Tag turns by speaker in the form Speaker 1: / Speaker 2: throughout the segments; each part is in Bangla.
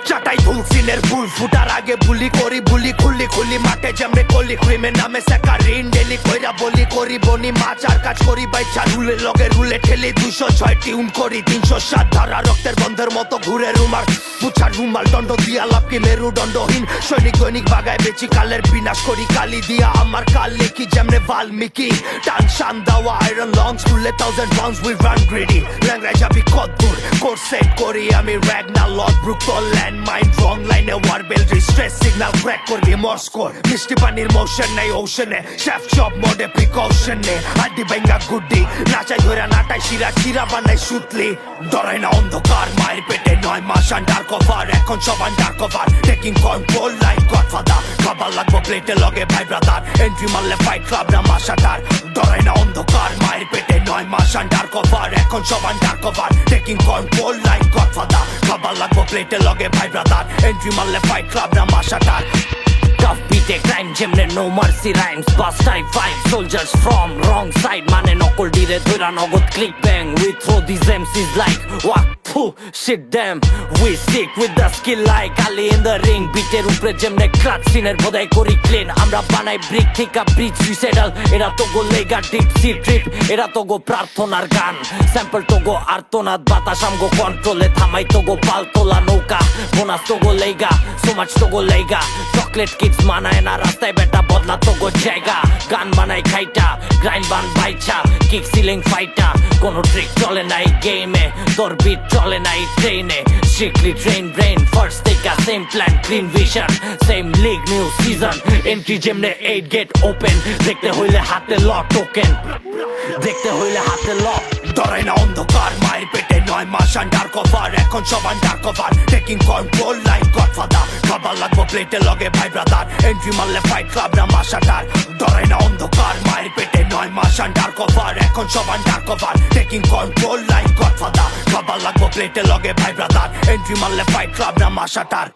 Speaker 1: চাটাই ধুল সিনের ভুল ফুটার আগে বুলি করি বুলি খুলি খুলি মাঠে যেমনে কলি ক্রিমের নামে স্যাকারিন ডেলি কইরা বলি করি বনি মাছ আর কাজ করি বাইচা রুলে লগে রুলে ঠেলি 206 টিউন করি 307 ধারা রক্তের বন্ধের মতো ঘুরে রুমার পুছার রুমাল দণ্ড দিয়া লাপকি মেরুদণ্ডহীন সৈনিক দৈনিক বাগায় বেচি কালের বিনাশ করি কালি দিয়া আমার কাল লিখি যেমনে বাল্মীকি টান শান দেওয়া আয়রন লং স্কুলে 1000 pounds we run greedy ল্যাংরাই যাবি কত দূর কোর্স সেট করি আমি র্যাগনা লর্ড ব্রুকল ল্যান্ড মাইন্ড রং লাইনে ওয়ার বেল্ট্রি স্ট্রেস সিগন্যাল ক্র্যাক করবি মর্স কোড মিষ্টি পানির মোশন নাই ওশনে শেফ জব মোডে প্রিকশন নে আড্ডি বেঙ্গা গুড্ডি নাচাই ধরে নাটাই শিরা চিরা বানাই সুতলি ডরাই না অন্ধকার মায়ের পেটে 9 মাস আন্ডার কভার এখন সব under cover taking control like godfather খাবার লাগবো প্লেটে লগে ভাই ব্রাদার এন্ট্রি মারলে ফাইট ক্লাব না মাসাটার ডরাই না অন্ধকার মায়ের পেটে 9 মাস আন্ডার কভার এখন সব under cover taking control like godfather খাবার লাগবো প্লেটে লগে ভাই ব্রাদার এন্ট্রি মারলে ফাইট ক্লাব না মাসাটার Tough beat a crime jemne no mercy rhymes Bust type 5 soldiers from wrong side Mane nokol dire dhoira nogod click bang We throw these MCs like wak poo shit them We stick with the skill like Ali in the ring Beat er upre jemne clutch siner bodai kori clean Amra banai brick thika bridge suicidal Era togo lega deep sea trip Era togo prarthonar gan Sample togo artonat batas amgo control e thamai togo paltola nauka Bonus togo lega so much togo lega Chocolate kids মানায় না রাস্তায় বেটা বদলা তো গো জায়গা গান বানাই খাইটা গ্রাইন্ড বান বাইচা কিক সিলিং ফাইটা কোনো ট্রিক চলে নাই গেমে তোর বিট চলে নাই ট্রেনে স্ট্রিক্টলি ট্রেন ব্রেন ফার্স্ট থেকে same plan clean vision same league new season entry যেমনে 8 গেট ওপেন দেখতে হইলে হাতে লক টোকেন দেখতে হইলে হাতে লক ডরাই না অন্ধকার মায়ের পেটে 9 মাস আন্ডার কভার এখন সব under cover taking control like godfather খাবার লাগবো প্লেটে লগে ভাই ব্রাদার এন্ট্রি মারলে ফাইট ক্লাব না মাসাটার ডরাই না অন্ধকার মায়ের পেটে 9 মাস আন্ডার কভার এখন সব under cover taking control like godfather খাবার লাগবো প্লেটে লগে ভাই ব্রাদার এন্ট্রি মারলে ফাইট ক্লাব না মাসাটার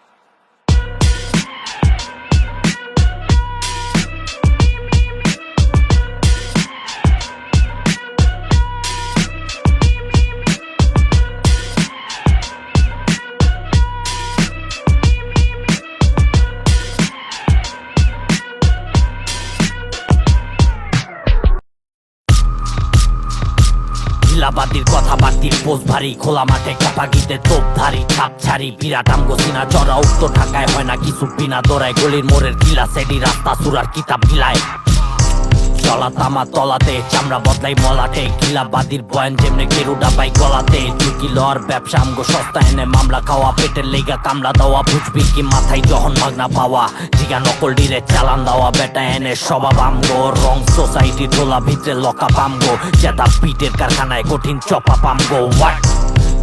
Speaker 2: বাদির কথা বাতির পোজ ভারী খোলা মাঠে কাপা গীতে তোপ ধারি ছাপ ছাড়ি বিরাট আমগো সিনা চড়া উত্তর ঢাকায় হয় না কিছু বিনা দৌড়ায় গলির মোড়ের কিলা সেডি রাস্তা সুরার কিতাব গিলায় চলা তামা তলাতে চামড়া বদলাই মলাটে কিলা বাদির বয়ান যেমনে কেরু ডাবাই গলাতে চুকি লর ব্যবসা আমগো সস্তা এনে মামলা খাওয়া পেটের লেগা কামলা দেওয়া বুঝবি কি মাথায় যখন মাগনা পাওয়া জিগা নকল ডিরে চালান দেওয়া বেটা এনে স্বভাব আমগো রং সোসাইটি ঢোলা ভিতরে লকা পামগো জেতা পিটের কারখানায় কঠিন চপা পামগো ওয়াট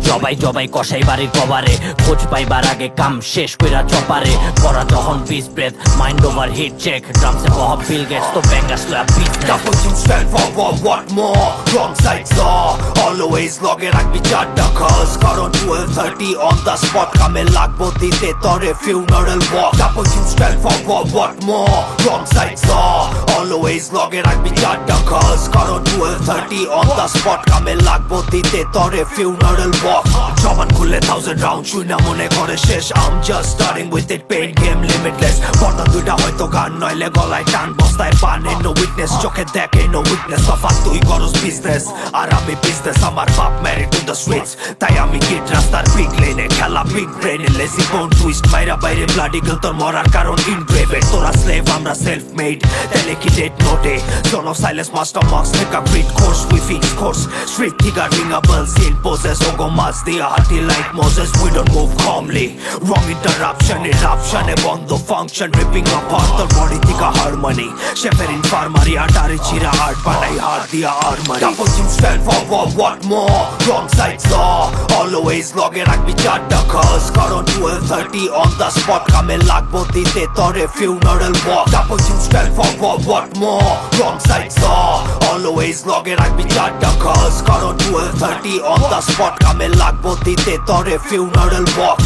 Speaker 2: জবাই জবাই কষাই বাড়ির কভারে খোঁজ পাইবার আগে কাম শেষ কইরা চপারে করা যখন বিস breath mind over heat check ড্রামসে বহ বিল গেটস তো ব্যাঙ্গাস লয়া বিস
Speaker 1: Double team stand for what more wrong side saw always log it রাখবি চারটা cause কারণ 12:30 on the spot কামে লাগবো দিতে তরে funeral walk Double team stand for what more wrong side saw always log it রাখবি চারটা cause কারণ 12:30 on the spot কামে লাগবো দিতে তরে funeral walk জবান খুলে 1000 round শুই না মনে করে শেষ I'm just starting with it pain game limitless পর্দা দুইটা হয়তো গান নইলে গলায় টান বস্তায় পানে no witness চোখে দেখে no weakness তফাৎ তুই করস business আর আমি business আমার বাপ married to the streets তাই আমি কিড রাস্তার big lane খেলা big brain lazy bone twist মাইরা বাইরে bloody girl তোর মরার কারণ engraved তোরা slave আমরা self made তাইলে কি dead note zone of silence master marks take a great course we fix course street figure ringable seal poses ogo mas দিয়া হাঁটি like Moses we don't move calmly wrong interruption eruption এ বন্ধ function ripping apart তোর body থেকে harmony শেফের infirmary আটারে চিরা art বানাই হাত দিয়া armory double team stand for what more wrong side saw always log এ রাখবি চারটা cause কারণ 12:30 on the spot কামে লাগবো দিতে তরে funeral walk double team stand for what more wrong side saw always log এ রাখবি চারটা cause কারণ 12:30 on the spot কামে লাগবো দিতে তরে funeral walk